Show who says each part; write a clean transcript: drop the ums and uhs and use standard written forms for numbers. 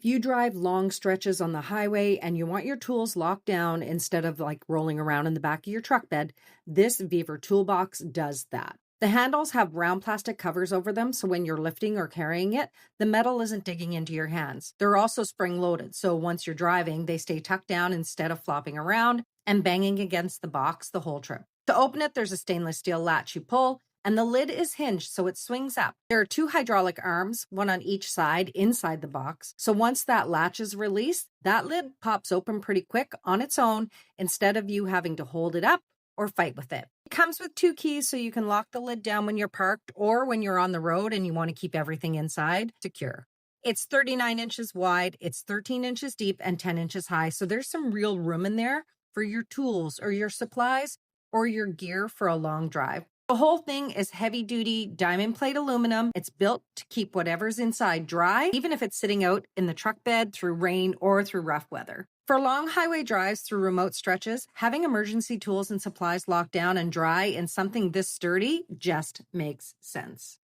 Speaker 1: If you drive long stretches on the highway and you want your tools locked down instead of like rolling around in the back of your truck bed, this VEVOR Toolbox does that. The handles have round plastic covers over them, so when you're lifting or carrying it, the metal isn't digging into your hands. They're also spring-loaded, so once you're driving, they stay tucked down instead of flopping around and banging against the box the whole trip. To open it, there's a stainless steel latch you pull, and the lid is hinged so it swings up. There are two hydraulic arms, one on each side inside the box. So once that latch is released, that lid pops open pretty quick on its own instead of you having to hold it up or fight with it. It comes with two keys so you can lock the lid down when you're parked or when you're on the road and you want to keep everything inside secure. It's 39 inches wide, it's 13 inches deep and 10 inches high. So there's some real room in there for your tools or your supplies or your gear for a long drive. The whole thing is heavy-duty diamond plate aluminum. It's built to keep whatever's inside dry, even if it's sitting out in the truck bed through rain or through rough weather. For long highway drives through remote stretches, having emergency tools and supplies locked down and dry in something this sturdy just makes sense.